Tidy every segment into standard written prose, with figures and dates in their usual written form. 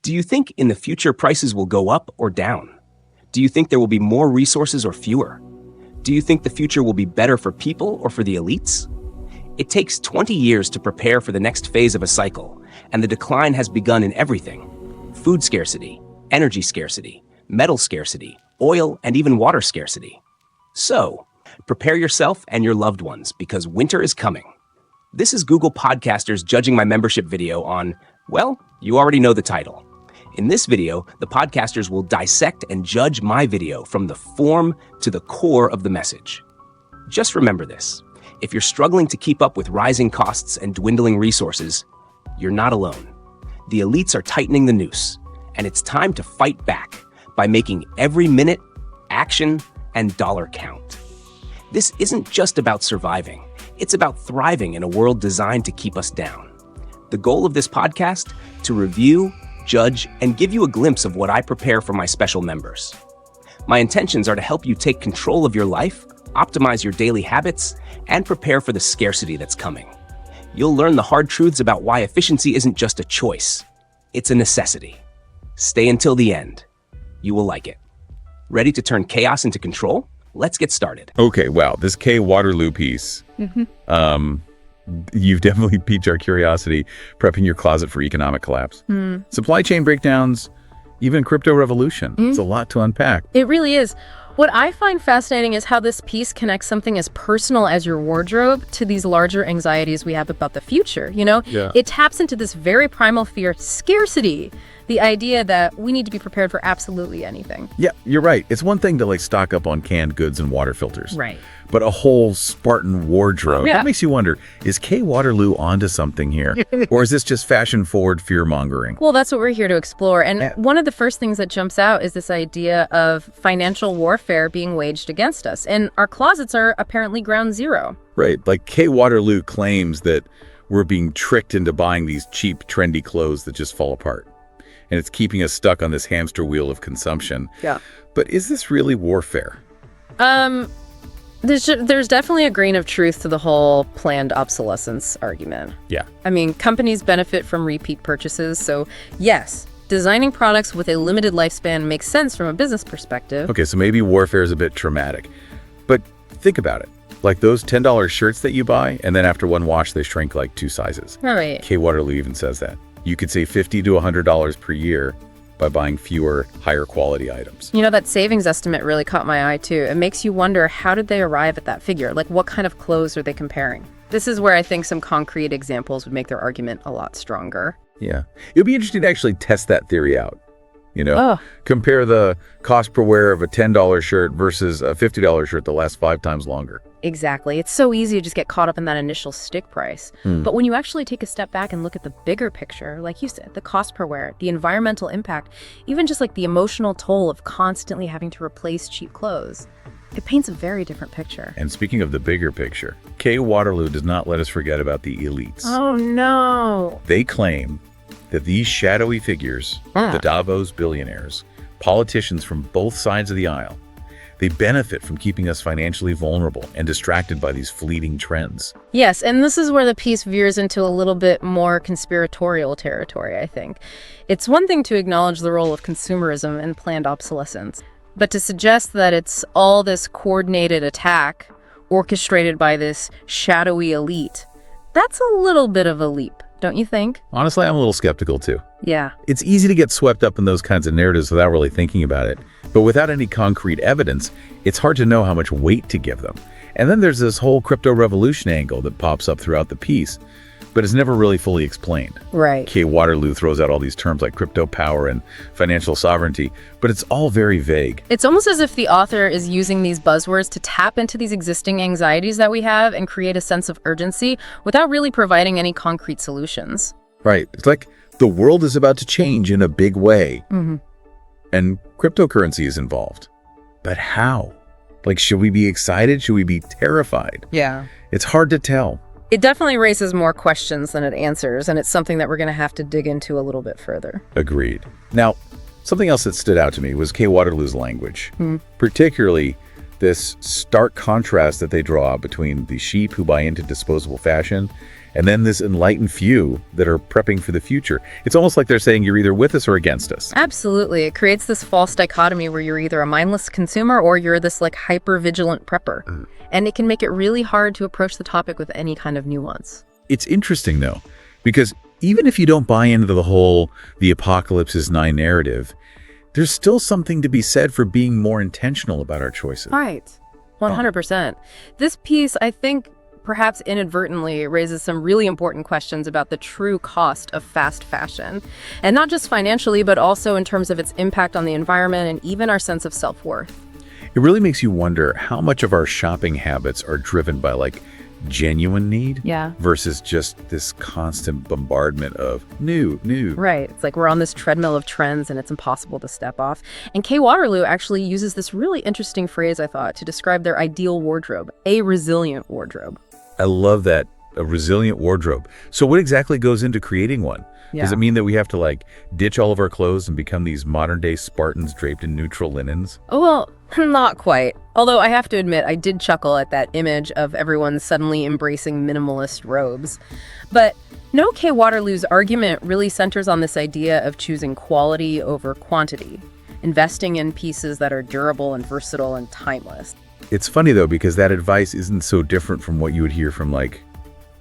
Do you think in the future prices will go up or down? Do you think there will be more resources or fewer? Do you think the future will be better for people or for the elites? It takes 20 years to prepare for the next phase of a cycle, and the decline has begun in everything: food scarcity, energy scarcity, metal scarcity, oil, and even water scarcity. So, prepare yourself and your loved ones because winter is coming. This is Google Podcasters judging my membership video on, well, you already know the title. In this video, the podcasters will dissect and judge my video from the form to the core of the message. Just remember this: if you're struggling to keep up with rising costs and dwindling resources, you're not alone. The elites are tightening the noose, and it's time to fight back by making every minute, action, and dollar count. This isn't just about surviving. It's about thriving in a world designed to keep us down. The goal of this podcast? To review, judge, and give you a glimpse of what I prepare for my special members. My intentions are to help you take control of your life, optimize your daily habits, and prepare for the scarcity that's coming. You'll learn the hard truths about why efficiency isn't just a choice, it's a necessity. Stay until the end. You will like it. Ready to turn chaos into control? Let's get started. Okay, wow, this K Waterloo piece. You've definitely piqued our curiosity, prepping your closet for economic collapse. Supply chain breakdowns, even crypto revolution. It's a lot to unpack. It really is. What I find fascinating is how this piece connects something as personal as your wardrobe to these larger anxieties we have about the future, you know? Yeah. It taps into this very primal fear, scarcity, the idea that we need to be prepared for absolutely anything. Yeah, you're right. It's one thing to stock up on canned goods and water filters. Right. But a whole Spartan wardrobe. Yeah. That makes you wonder, is K Waterloo onto something here? Or is this just fashion-forward fear-mongering? Well, that's what we're here to explore. And one of the first things that jumps out is this idea of financial warfare being waged against us. And our closets are apparently ground zero. Right, K Waterloo claims that we're being tricked into buying these cheap, trendy clothes that just fall apart. And it's keeping us stuck on this hamster wheel of consumption. Yeah. But is this really warfare? There's definitely a grain of truth to the whole planned obsolescence argument. Yeah. I mean, companies benefit from repeat purchases, so yes, designing products with a limited lifespan makes sense from a business perspective. Okay, so maybe warfare is a bit traumatic. But think about it. Like those $10 shirts that you buy, and then after one wash, they shrink like 2 sizes. Right. K Waterloo even says that. You could save $50 to $100 per year by buying fewer, higher quality items. You know, that savings estimate really caught my eye too. It makes you wonder, how did they arrive at that figure? Like, what kind of clothes are they comparing? This is where I think some concrete examples would make their argument a lot stronger. Yeah. It would be interesting to actually test that theory out. You know, Oh. compare the cost per wear of a $10 shirt versus a $50 shirt that lasts 5 times longer. Exactly. It's so easy to just get caught up in that initial stick price. But when you actually take a step back and look at the bigger picture, like you said, the cost per wear, the environmental impact, even just the emotional toll of constantly having to replace cheap clothes, it paints a very different picture. And speaking of the bigger picture, K Waterloo does not let us forget about the elites. Oh, no. They claim that these shadowy figures, the Davos billionaires, politicians from both sides of the aisle, they benefit from keeping us financially vulnerable and distracted by these fleeting trends. Yes, and this is where the piece veers into a little bit more conspiratorial territory, I think. It's one thing to acknowledge the role of consumerism and planned obsolescence, but to suggest that it's all this coordinated attack orchestrated by this shadowy elite, that's a little bit of a leap, don't you think? Honestly, I'm a little skeptical too. Yeah. It's easy to get swept up in those kinds of narratives without really thinking about it. But without any concrete evidence, it's hard to know how much weight to give them. And then there's this whole crypto revolution angle that pops up throughout the piece, but is never really fully explained. Right. K Waterloo throws out all these terms like crypto power and financial sovereignty, but it's all very vague. It's almost as if the author is using these buzzwords to tap into these existing anxieties that we have and create a sense of urgency without really providing any concrete solutions. Right. It's like the world is about to change in a big way. And cryptocurrency is involved. But how? Should we be excited? Should we be terrified? Yeah. It's hard to tell. It definitely raises more questions than it answers, and it's something that we're going to have to dig into a little bit further. Agreed. Now, something else that stood out to me was K Waterloo's language, particularly this stark contrast that they draw between the sheep who buy into disposable fashion and then this enlightened few that are prepping for the future. It's almost like they're saying you're either with us or against us. Absolutely. It creates this false dichotomy where you're either a mindless consumer or you're this like hyper-vigilant prepper. And it can make it really hard to approach the topic with any kind of nuance. It's interesting, though, because even if you don't buy into the whole the apocalypse is nigh narrative, there's still something to be said for being more intentional about our choices. Right. 100%. This piece, I think, perhaps inadvertently raises some really important questions about the true cost of fast fashion. And not just financially, but also in terms of its impact on the environment and even our sense of self-worth. It really makes you wonder how much of our shopping habits are driven by like genuine need versus just this constant bombardment of new. Right. It's like we're on this treadmill of trends and it's impossible to step off. And Kay Waterloo actually uses this really interesting phrase, I thought, to describe their ideal wardrobe, a resilient wardrobe. I love that, a resilient wardrobe. So what exactly goes into creating one? Does it mean that we have to like ditch all of our clothes and become these modern day Spartans draped in neutral linens? Oh, well, not quite. Although I have to admit, I did chuckle at that image of everyone suddenly embracing minimalist robes. But no, Kay Waterloo's argument really centers on this idea of choosing quality over quantity, investing in pieces that are durable and versatile and timeless. It's funny though, because that advice isn't so different from what you would hear from like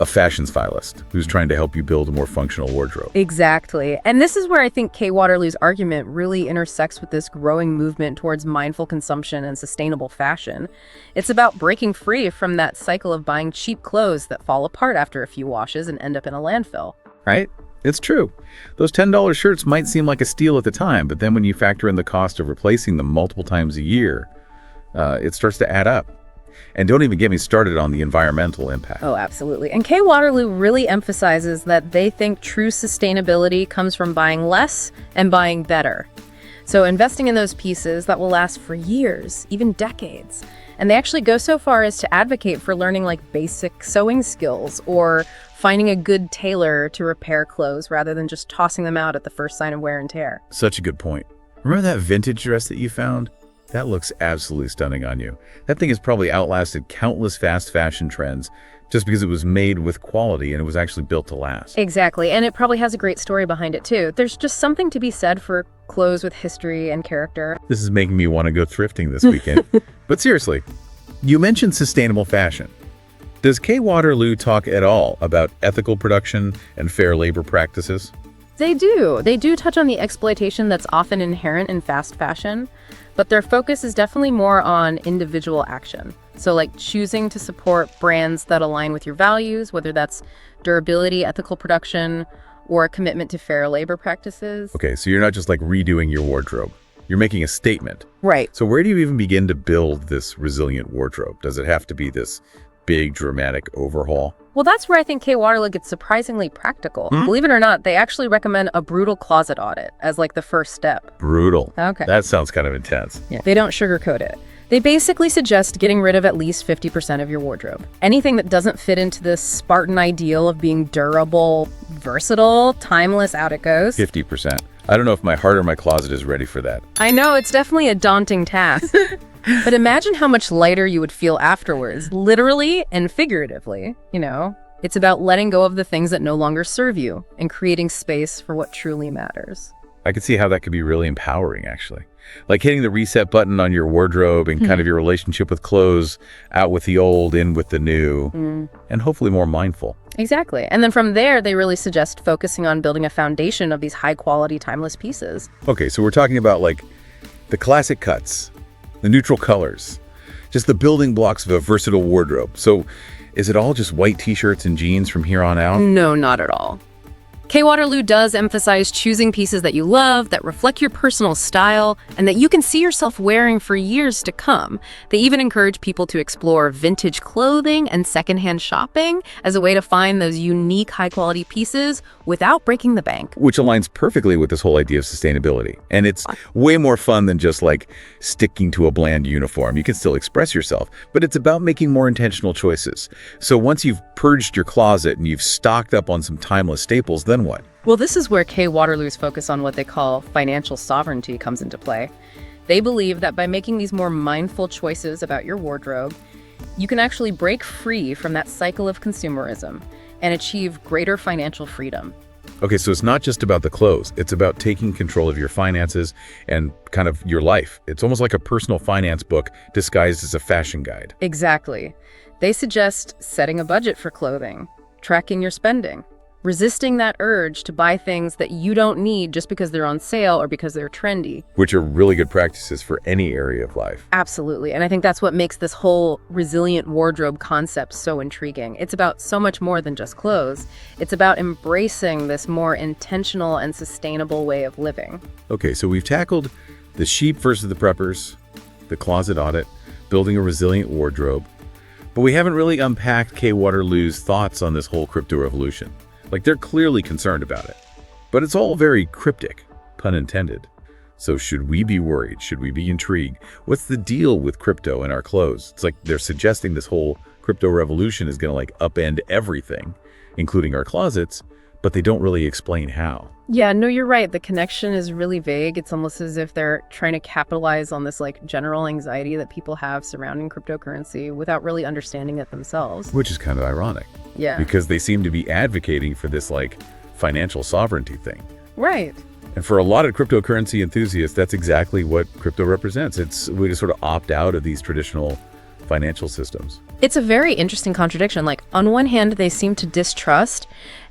a fashion stylist who's trying to help you build a more functional wardrobe. Exactly. And this is where I think Kay Waterloo's argument really intersects with this growing movement towards mindful consumption and sustainable fashion. It's about breaking free from that cycle of buying cheap clothes that fall apart after a few washes and end up in a landfill. Right? It's true. Those $10 shirts might seem like a steal at the time, but then when you factor in the cost of replacing them multiple times a year, it starts to add up. And don't even get me started on the environmental impact. Oh, absolutely. And Kay Waterloo really emphasizes that they think true sustainability comes from buying less and buying better. So investing in those pieces that will last for years, even decades. And they actually go so far as to advocate for learning like basic sewing skills or finding a good tailor to repair clothes rather than just tossing them out at the first sign of wear and tear. Such a good point. Remember that vintage dress that you found? That looks absolutely stunning on you. That thing has probably outlasted countless fast fashion trends just because it was made with quality and it was actually built to last. Exactly. And it probably has a great story behind it too. There's just something to be said for clothes with history and character. This is making me want to go thrifting this weekend. But seriously, you mentioned sustainable fashion. Does Kay Waterloo talk at all about ethical production and fair labor practices? They do. They do touch on the exploitation that's often inherent in fast fashion, but their focus is definitely more on individual action. So like choosing to support brands that align with your values, whether that's durability, ethical production, or a commitment to fair labor practices. Okay, so you're not just like redoing your wardrobe. You're making a statement. Right. So where do you even begin to build this resilient wardrobe? Does it have to be this big, dramatic overhaul? Well, that's where I think Kay Waterloo gets surprisingly practical. Believe it or not, they actually recommend a brutal closet audit as like the first step. Brutal. Okay. That sounds kind of intense. Yeah. They don't sugarcoat it. They basically suggest getting rid of at least 50% of your wardrobe. Anything that doesn't fit into this Spartan ideal of being durable, versatile, timeless, out it goes. 50%. I don't know if my heart or my closet is ready for that. I know, it's definitely a daunting task. But imagine how much lighter you would feel afterwards, literally and figuratively, you know? It's about letting go of the things that no longer serve you and creating space for what truly matters. I could see how that could be really empowering, actually. Like hitting the reset button on your wardrobe and kind of your relationship with clothes, out with the old, in with the new, and hopefully more mindful. Exactly. And then from there, they really suggest focusing on building a foundation of these high-quality, timeless pieces. Okay, so we're talking about like the classic cuts, the neutral colors, just the building blocks of a versatile wardrobe. So is it all just white t-shirts and jeans from here on out? No, not at all. Kay Waterloo does emphasize choosing pieces that you love, that reflect your personal style, and that you can see yourself wearing for years to come. They even encourage people to explore vintage clothing and secondhand shopping as a way to find those unique, high-quality pieces without breaking the bank. Which aligns perfectly with this whole idea of sustainability. And it's way more fun than just like sticking to a bland uniform. You can still express yourself, but it's about making more intentional choices. So once you've purged your closet and you've stocked up on some timeless staples, then what? Well, this is where Kay Waterloo's focus on what they call financial sovereignty comes into play. They believe that by making these more mindful choices about your wardrobe, you can actually break free from that cycle of consumerism and achieve greater financial freedom. Okay, so it's not just about the clothes. It's about taking control of your finances and kind of your life. It's almost like a personal finance book disguised as a fashion guide. Exactly. They suggest setting a budget for clothing, tracking your spending, resisting that urge to buy things that you don't need just because they're on sale or because they're trendy. Which are really good practices for any area of life. Absolutely. And I think that's what makes this whole resilient wardrobe concept so intriguing. It's about so much more than just clothes. It's about embracing this more intentional and sustainable way of living. Okay, so we've tackled the sheep versus the preppers, the closet audit, building a resilient wardrobe, but we haven't really unpacked Kay Waterloo's thoughts on this whole crypto revolution. Like, they're clearly concerned about it, but it's all very cryptic, pun intended. So should we be worried? Should we be intrigued? What's the deal with crypto and our clothes? It's like they're suggesting this whole crypto revolution is going to like upend everything, including our closets, but they don't really explain how. Yeah, no, you're right. The connection is really vague. It's almost as if they're trying to capitalize on this like general anxiety that people have surrounding cryptocurrency without really understanding it themselves. Which is kind of ironic. Yeah. Because they seem to be advocating for this like financial sovereignty thing. Right. And for a lot of cryptocurrency enthusiasts, that's exactly what crypto represents. It's we just sort of opt out of these traditional financial systems. It's a very interesting contradiction. Like, on one hand, they seem to distrust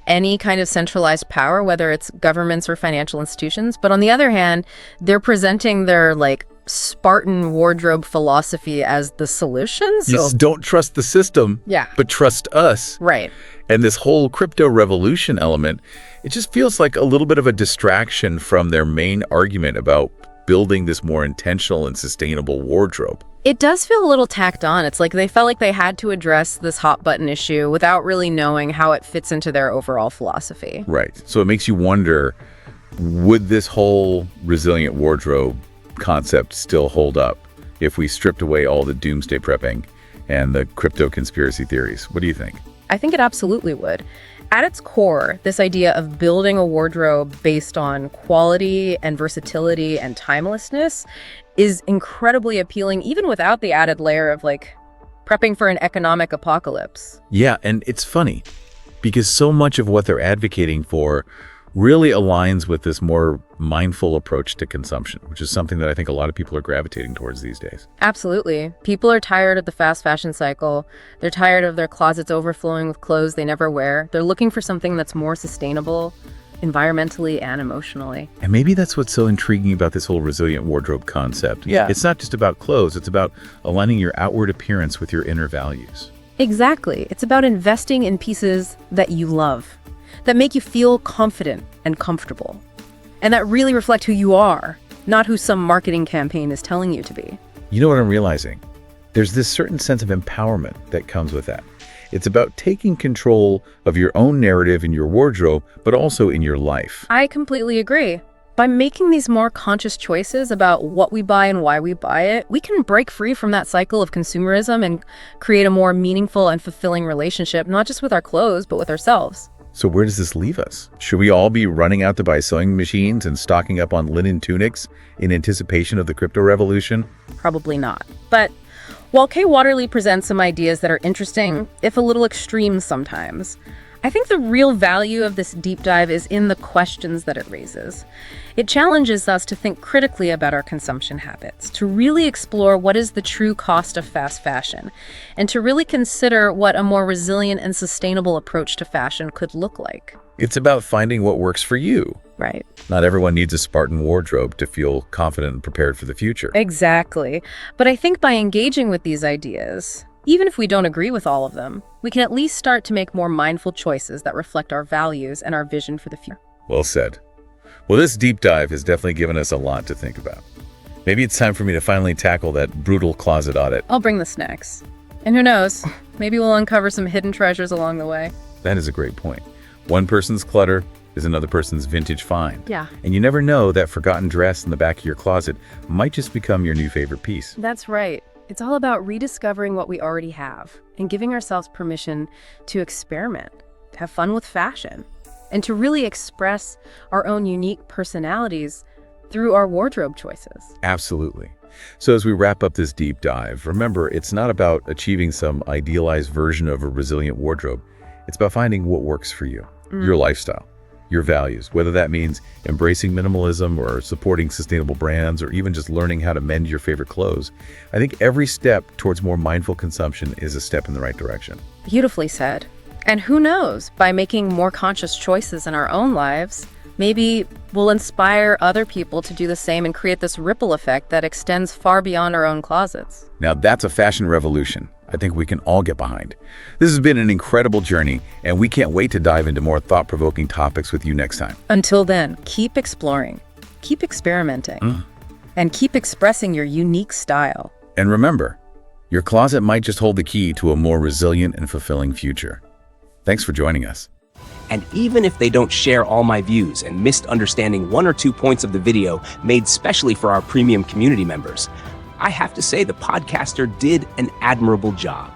any kind of centralized power, whether it's governments or financial institutions. But on the other hand, they're presenting their like Spartan wardrobe philosophy as the solution. So Yes, don't trust the system, yeah, but trust us. right. And this whole crypto revolution element, it just feels like a little bit of a distraction from their main argument about building this more intentional and sustainable wardrobe. It does feel a little tacked on. It's like they felt like they had to address this hot button issue without really knowing how it fits into their overall philosophy. Right. So it makes you wonder, would this whole resilient wardrobe concept still hold up if we stripped away all the doomsday prepping and the crypto conspiracy theories? What do you think? I think it absolutely would. At its core, this idea of building a wardrobe based on quality and versatility and timelessness is incredibly appealing, even without the added layer of like prepping for an economic apocalypse. Yeah, and it's funny because so much of what they're advocating for really aligns with this more mindful approach to consumption, which is something that I think a lot of people are gravitating towards these days. Absolutely. People are tired of the fast fashion cycle. They're tired of their closets overflowing with clothes they never wear. They're looking for something that's more sustainable, environmentally and emotionally. And maybe that's what's so intriguing about this whole resilient wardrobe concept. Yeah. It's not just about clothes, it's about aligning your outward appearance with your inner values. Exactly. It's about investing in pieces that you love, that make you feel confident and comfortable, and that really reflect who you are, not who some marketing campaign is telling you to be. You know what I'm realizing? There's this certain sense of empowerment that comes with that. It's about taking control of your own narrative in your wardrobe, but also in your life. I completely agree. By making these more conscious choices about what we buy and why we buy it, we can break free from that cycle of consumerism and create a more meaningful and fulfilling relationship, not just with our clothes, but with ourselves. So where does this leave us? Should we all be running out to buy sewing machines and stocking up on linen tunics in anticipation of the crypto revolution? Probably not. But while Kay Waterloo presents some ideas that are interesting, if a little extreme sometimes, I think the real value of this deep dive is in the questions that it raises. It challenges us to think critically about our consumption habits, to really explore what is the true cost of fast fashion, and to really consider what a more resilient and sustainable approach to fashion could look like. It's about finding what works for you. Right. Not everyone needs a Spartan wardrobe to feel confident and prepared for the future. Exactly. But I think by engaging with these ideas, even if we don't agree with all of them, we can at least start to make more mindful choices that reflect our values and our vision for the future. Well said. Well, this deep dive has definitely given us a lot to think about. Maybe it's time for me to finally tackle that brutal closet audit. I'll bring the snacks. And who knows, maybe we'll uncover some hidden treasures along the way. That is a great point. One person's clutter is another person's vintage find. Yeah. And you never know, that forgotten dress in the back of your closet might just become your new favorite piece. That's right. It's all about rediscovering what we already have and giving ourselves permission to experiment, to have fun with fashion, and to really express our own unique personalities through our wardrobe choices. Absolutely. So as we wrap up this deep dive, remember, it's not about achieving some idealized version of a resilient wardrobe. It's about finding what works for you, your lifestyle, your values, whether that means embracing minimalism or supporting sustainable brands or even just learning how to mend your favorite clothes. I think every step towards more mindful consumption is a step in the right direction. Beautifully said. And who knows, by making more conscious choices in our own lives, maybe we'll inspire other people to do the same and create this ripple effect that extends far beyond our own closets. Now that's a fashion revolution I think we can all get behind. This has been an incredible journey, and we can't wait to dive into more thought-provoking topics with you next time. Until then, keep exploring, keep experimenting, and keep expressing your unique style. And remember, your closet might just hold the key to a more resilient and fulfilling future. Thanks for joining us. And even if they don't share all my views and missed understanding 1 or 2 points of the video made specially for our premium community members, I have to say the podcaster did an admirable job.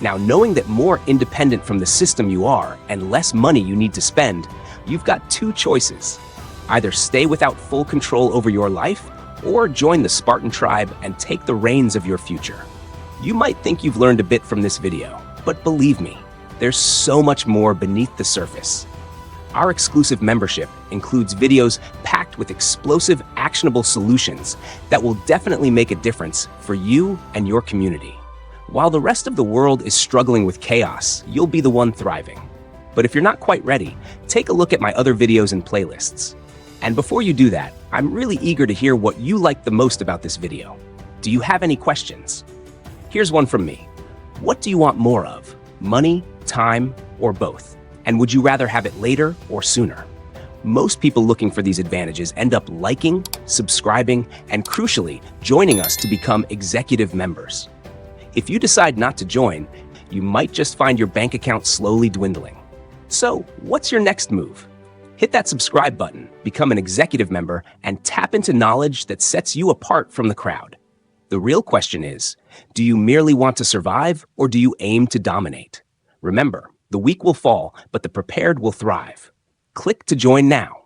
Now, knowing that more independent from the system you are and less money you need to spend, you've got 2 choices. Either stay without full control over your life or join the Spartan tribe and take the reins of your future. You might think you've learned a bit from this video, but believe me, there's so much more beneath the surface. Our exclusive membership includes videos packed with explosive, actionable solutions that will definitely make a difference for you and your community. While the rest of the world is struggling with chaos, you'll be the one thriving. But if you're not quite ready, take a look at my other videos and playlists. And before you do that, I'm really eager to hear what you liked the most about this video. Do you have any questions? Here's one from me. What do you want more of? Money, time, or both? And would you rather have it later or sooner? Most people looking for these advantages end up liking, subscribing, and crucially, joining us to become executive members. If you decide not to join, you might just find your bank account slowly dwindling. So, what's your next move? Hit that subscribe button, become an executive member, and tap into knowledge that sets you apart from the crowd. The real question is, do you merely want to survive or do you aim to dominate? Remember, the weak will fall, but the prepared will thrive. Click to join now.